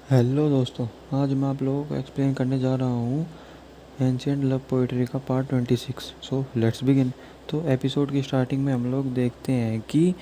Hello दोस्तों। आज मैं आप लोगों को एक्सप्लेन करने जा रहा हूँ एंशिएंट लव पोइट्री का पार्ट 26। So let's begin. तो एपिसोड की स्टार्टिंग में हम लोग देखते हैं कि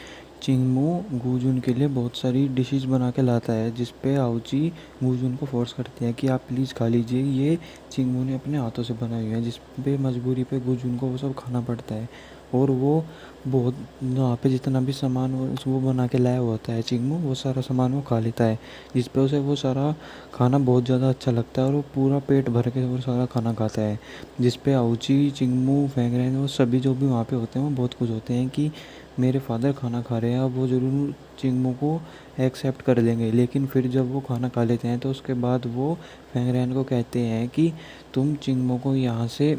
चिंगमू गूजुन के लिए बहुत सारी डिशेस बना के लाता है, जिस पे आउची गूजुन को फोर्स करती है कि आप प्लीज़ खा लीजिए, ये चिंगमू ने अपने हाथों से बनाई हुई है। जिस पे मजबूरी पे गूजुन को वो सब खाना पड़ता है। और वो बहुत वहाँ पे जितना भी सामान वो बना के लाया हुआ होता है चिंगमू, वो सारा सामान वो खा लेता है। जिस पे उसे वो सारा खाना बहुत ज़्यादा अच्छा लगता है और वो पूरा पेट भर के वो सारा खाना खाता है। जिस पे आउची, चिंगमू, फैंगरेन और सभी जो भी वहाँ पे होते हैं वो बहुत खुश होते हैं कि मेरे फादर खाना खा रहे हैं, अब वो ज़रूर चिंगमू को एक्सेप्ट कर लेंगे। लेकिन फिर जब वो खाना खा लेते हैं तो उसके बाद वो फैंगरेन को कहते हैं कि तुम चिंगमू को यहाँ से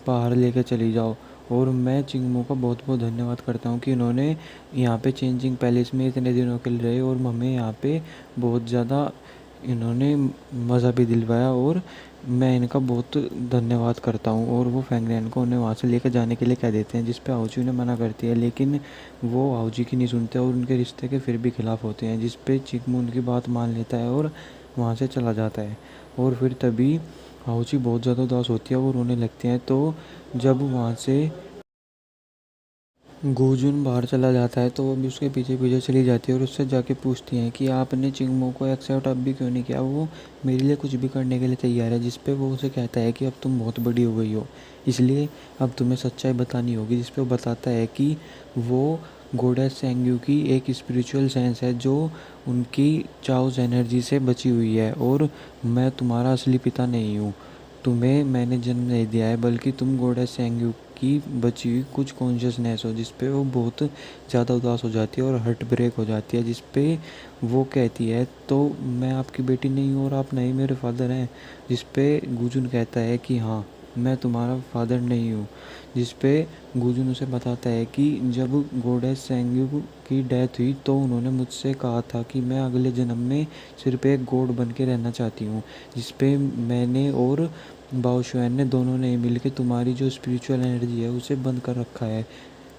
बाहर लेकर चली जाओ। और मैं चिंगमू का बहुत बहुत धन्यवाद करता हूँ कि इन्होंने यहाँ पे चेंजिंग पैलेस में इतने दिनों के लिए रहे और हमें यहाँ पे बहुत ज़्यादा इन्होंने मज़ा भी दिलवाया, और मैं इनका बहुत धन्यवाद करता हूँ। और वो फैंगरेन को उन्हें वहाँ से लेकर जाने के लिए कह देते हैं, जिस पे आउची ने मना करती है। लेकिन वो आउची की नहीं सुनते और उनके रिश्ते के फिर भी खिलाफ़ होते हैं, जिस पे चिंगमू उनकी बात मान लेता है और वहाँ से चला जाता है। और फिर तभी आउची बहुत ज़्यादा उदास होती है और रोने लगती हैं। तो जब वहाँ से गूजून बाहर चला जाता है तो वो भी उसके पीछे पीछे चली जाती है और उससे जाके पूछती हैं कि आपने चिंगमो को एक्सेप्ट अब भी क्यों नहीं किया, वो मेरे लिए कुछ भी करने के लिए तैयार है। जिस पे वो उसे कहता है कि अब तुम बहुत बड़ी हो गई हो, इसलिए अब तुम्हें सच्चाई बतानी होगी। जिस पे वो बताता है कि वो गोडेस सेंग्यू की एक स्पिरिचुअल सेंस है जो उनकी चाउस एनर्जी से बची हुई है, और मैं तुम्हारा असली पिता नहीं हूँ। तुम्हें मैंने जन्म नहीं दिया है, बल्कि तुम गोडेस सेंग्यू की बची हुई कुछ कॉन्शियसनेस हो। जिस पे वो बहुत ज़्यादा उदास हो जाती है और हार्ट ब्रेक हो जाती है। जिस पे वो कहती है तो मैं आपकी बेटी नहीं हूँ और आप नहीं मेरे फादर हैं। जिस पे गुजुन कहता है कि हाँ, मैं तुम्हारा फादर नहीं हूँ। जिस पे गुजुन उसे बताता है कि जब गोडेस सेंग्यू की डेथ हुई तो उन्होंने मुझसे कहा था कि मैं अगले जन्म में सिर्फ एक गॉड बन के रहना चाहती हूँ। जिस पे मैंने और बाओशुएन ने दोनों ने मिलकर तुम्हारी जो स्पिरिचुअल एनर्जी है उसे बंद कर रखा है।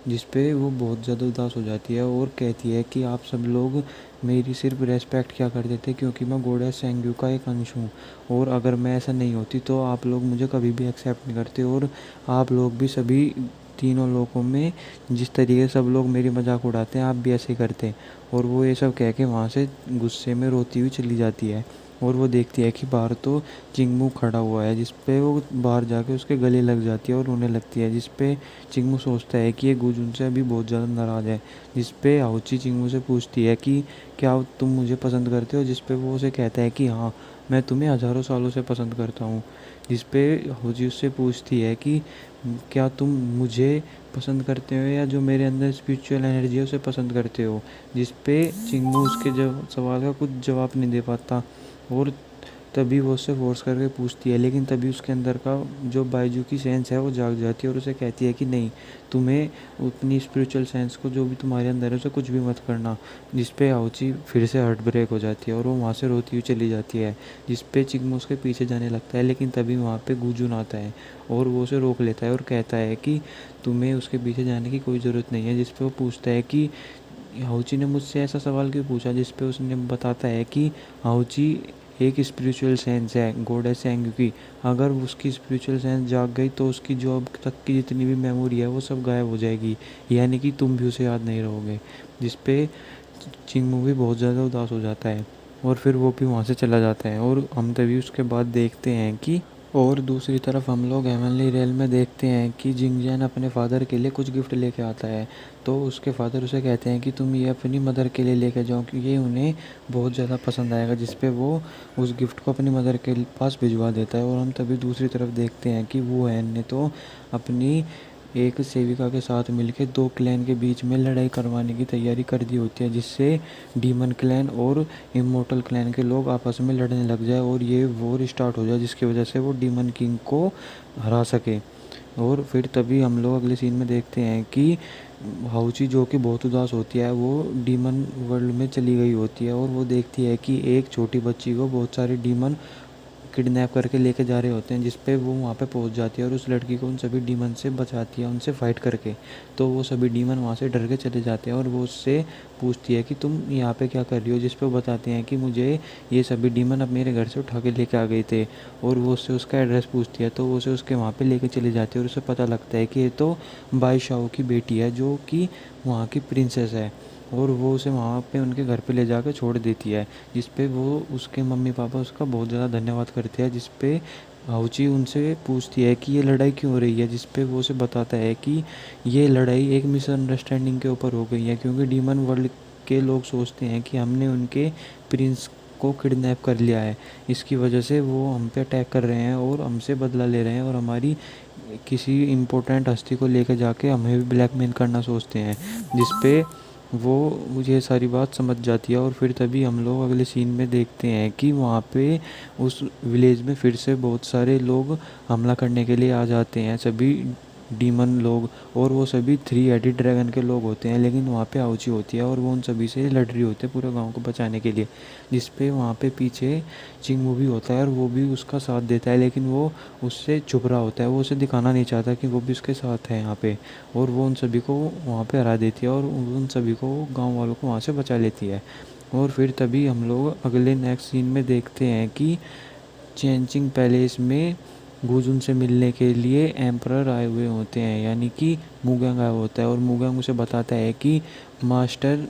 जिस पे वो बहुत ज़्यादा उदास हो जाती है और कहती है कि आप सब लोग मेरी सिर्फ रेस्पेक्ट क्या करते थे क्योंकि मैं गोडेस सेंग्यू का एक अंश हूँ, और अगर मैं ऐसा नहीं होती तो आप लोग मुझे कभी भी एक्सेप्ट नहीं करते, और आप लोग भी सभी तीनों लोगों में जिस तरीके से सब लोग मेरी मजाक उड़ाते हैं आप भी ऐसे ही करते। और वो ये सब कह के वहाँ से गुस्से में रोती हुई चली जाती है। और वो देखती है कि बाहर तो चिंगमू खड़ा हुआ है, जिस पे वो बाहर जाके उसके गले लग जाती है और रोने लगती है। जिस पे चिंगमू सोचता है कि ये गुजुन से अभी बहुत ज़्यादा नाराज़ है। जिस पे आउची चिंगमू से पूछती है कि क्या तुम मुझे पसंद करते हो। जिस पे वो उसे कहता है कि हाँ, मैं तुम्हें हज़ारों सालों से पसंद करता हूँ। जिस पे आउची उससे पूछती है कि क्या तुम मुझे पसंद करते हो या जो मेरे अंदर स्पिरिचुअल एनर्जी है उसे पसंद करते हो। जिस पे चिंगमू उसके सवाल का कुछ जवाब नहीं दे पाता, और तभी वो उससे फ़ोर्स करके पूछती है। लेकिन तभी उसके अंदर का जो बायजू की सेंस है वो जाग जाती है और उसे कहती है कि नहीं, तुम्हें अपनी स्पिरिचुअल सेंस को जो भी तुम्हारे अंदर है उसे कुछ भी मत करना। जिस पे आउची फिर से हार्ट ब्रेक हो जाती है और वो वहाँ से रोती हुई चली जाती है। जिस पे चिकमू उसके पीछे जाने लगता है, लेकिन तभी वहाँ पे गुजुन आता है और वो उसे रोक लेता है और कहता है कि तुम्हें उसके पीछे जाने की कोई ज़रूरत नहीं है। जिस पे वो पूछता है कि हाउची ने मुझसे ऐसा सवाल क्यों पूछा। जिस पे उसने बताता है कि हाउची एक स्पिरिचुअल सेंस है गॉडेस सेंग की, अगर उसकी स्पिरिचुअल सेंस जाग गई तो उसकी जो अब तक की जितनी भी मेमोरी है वो सब गायब हो जाएगी, यानी कि तुम भी उसे याद नहीं रहोगे। जिस पे चिंगमू भी बहुत ज़्यादा उदास हो जाता है और फिर वो भी वहाँ से चला जाता है। और हम तभी उसके बाद देखते हैं कि और दूसरी तरफ हम लोग हेवनली रेल में देखते हैं कि जिंगजैन अपने फादर के लिए कुछ गिफ्ट लेके आता है। तो उसके फादर उसे कहते हैं कि तुम ये अपनी मदर के लिए लेके जाओ क्योंकि ये उन्हें बहुत ज़्यादा पसंद आएगा। जिस पे वो उस गिफ्ट को अपनी मदर के पास भिजवा देता है। और हम तभी दूसरी तरफ देखते हैं कि वो हैन ने तो अपनी एक सेविका के साथ मिलकर दो क्लैन के बीच में लड़ाई करवाने की तैयारी कर दी होती है, जिससे डीमन क्लैन और इमोर्टल क्लैन के लोग आपस में लड़ने लग जाए और ये वॉर स्टार्ट हो जाए, जिसकी वजह से वो डीमन किंग को हरा सके। और फिर तभी हम लोग अगले सीन में देखते हैं कि हाउची, जो कि बहुत उदास होती है, वो डीमन वर्ल्ड में चली गई होती है और वो देखती है कि एक छोटी बच्ची को बहुत सारे डीमन किडनैप करके लेके जा रहे होते हैं, जिस पे वो वहाँ पे पहुँच जाती है और उस लड़की को उन सभी डीमन से बचाती है, उनसे फ़ाइट करके। तो वो सभी डीमन वहाँ से डर के चले जाते हैं और वो उससे पूछती है कि तुम यहाँ पे क्या कर रही हो, जिस पे वो बताते हैं कि मुझे ये सभी डीमन अब मेरे घर से उठा के लेके आ गए थे। और वो उससे उसका एड्रेस पूछती है, तो वो उसे उसके वहाँ पे लेके चली जाती है और उसे पता लगता है कि ये तो बाई शाओ की बेटी है, जो कि वहाँ की प्रिंसेस है। और वो उसे वहाँ पे उनके घर पे ले जाकर छोड़ देती है, जिस पे वो उसके मम्मी पापा उसका बहुत ज़्यादा धन्यवाद करते हैं। जिस पे हाउची उनसे पूछती है कि ये लड़ाई क्यों हो रही है, जिस पे वो उसे बताता है कि ये लड़ाई एक मिसअंडरस्टैंडिंग के ऊपर हो गई है, क्योंकि डीमन वर्ल्ड के लोग सोचते हैं कि हमने उनके प्रिंस को किडनैप कर लिया है, इसकी वजह से वो हम पे अटैक कर रहे हैं और हमसे बदला ले रहे हैं और हमारी किसी इम्पोर्टेंट हस्ती को लेकर जाके हमें भी ब्लैकमेल करना सोचते हैं। जिस पे वो मुझे सारी बात समझ जाती है और फिर तभी हम लोग अगले सीन में देखते हैं कि वहाँ पे उस विलेज में फिर से बहुत सारे लोग हमला करने के लिए आ जाते हैं, सभी डीमन लोग। और वो सभी थ्री हेडेड ड्रैगन के लोग होते हैं, लेकिन वहाँ पे आउची होती है और वो उन सभी से लड़ रही होती है पूरे गांव को बचाने के लिए। जिस पे वहाँ पे पीछे चिंगमू भी होता है और वो भी उसका साथ देता है, लेकिन वो उससे छुप रहा होता है, वो उसे दिखाना नहीं चाहता कि वो भी उसके साथ है यहाँ पे। और वो उन सभी को वहाँ पे हरा देती है और उन सभी को गाँव वालों को वहाँ से बचा लेती है। और फिर तभी हम लोग अगले नेक्स्ट सीन में देखते हैं कि चेंचिंग पैलेस में गुजुन से मिलने के लिए एम्परर आए हुए होते हैं, यानी कि मुगेंग आया होता है। और मुगेंग उसे बताता है कि मास्टर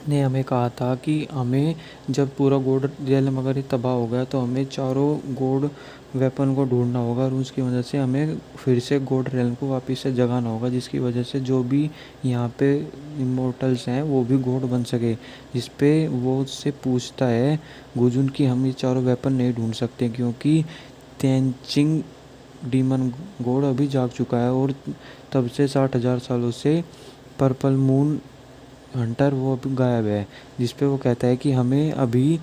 ने हमें कहा था कि हमें जब पूरा गोड रियलम अगर ये तबाह हो गया तो हमें चारों गोड वेपन को ढूंढना होगा और उसकी वजह से हमें फिर से गोड रियलम को वापस से जगाना होगा, जिसकी वजह से जो भी यहाँ पे इमोर्टल्स हैं वो भी गोड बन सके। जिस पे वो उससे पूछता है गुजुन कि हम ये चारों वेपन नहीं ढूंढ सकते, क्योंकि तेंचिंग डीमन गॉड अभी जाग चुका है और तब से 60,000 सालों से पर्पल मून हंटर वो अभी गायब है। जिस पे वो कहता है कि हमें अभी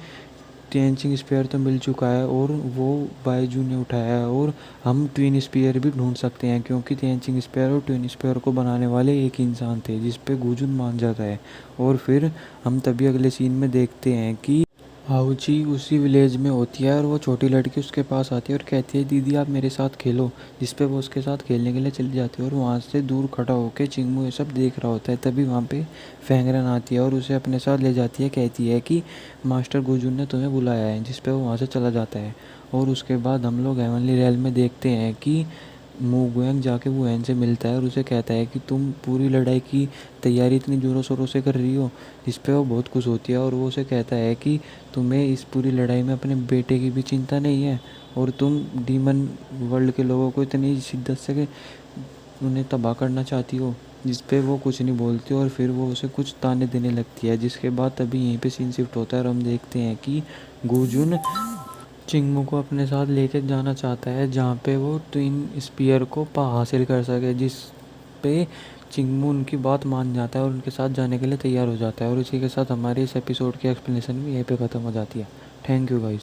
तेंचिंग स्पेयर तो मिल चुका है और वो बाईजू ने उठाया है, और हम ट्विन स्पेयर भी ढूंढ सकते हैं, क्योंकि तेंचिंग स्पेयर और ट्विन स्पेयर को बनाने वाले एक इंसान थे। जिस पे गुजुन मान जाता है। और फिर हम तभी अगले सीन में देखते हैं कि हाउची उसी विलेज में होती है और वो छोटी लड़की उसके पास आती है और कहती है दीदी आप मेरे साथ खेलो, जिस पे वो उसके साथ खेलने के लिए चली जाती है। और वहाँ से दूर खड़ा होकर चिंगमू ये सब देख रहा होता है। तभी वहाँ पे फैंगरन आती है और उसे अपने साथ ले जाती है, कहती है कि मास्टर गुजुन ने तुम्हें बुलाया है, जिस पे वो वहाँ से चला जाता है। और उसके बाद हम लोग हेवनली रियल में देखते हैं कि मुगेंग जाके वुहेन से मिलता है और उसे कहता है कि तुम पूरी लड़ाई की तैयारी इतनी ज़ोरों शोरों से कर रही हो। इस पे वो बहुत खुश होती है और वो उसे कहता है कि तुम्हें इस पूरी लड़ाई में अपने बेटे की भी चिंता नहीं है और तुम डीमन वर्ल्ड के लोगों को इतनी शिद्दत से उन्हें तबाह करना चाहती हो। जिस पे वो कुछ नहीं बोलती और फिर वो उसे कुछ ताने देने लगती है, जिसके बाद तभी यहीं पे सीन शिफ्ट होता है और हम देखते हैं कि गुजुन चिंगमू को अपने साथ लेके जाना चाहता है, जहाँ पे वो ट्विन स्पीयर को पा हासिल कर सके। जिस पे चिंगमू उनकी बात मान जाता है और उनके साथ जाने के लिए तैयार हो जाता है। और इसी के साथ हमारे इस एपिसोड की एक्सप्लेनेशन भी यहीं पे ख़त्म हो जाती है। Thank you guys.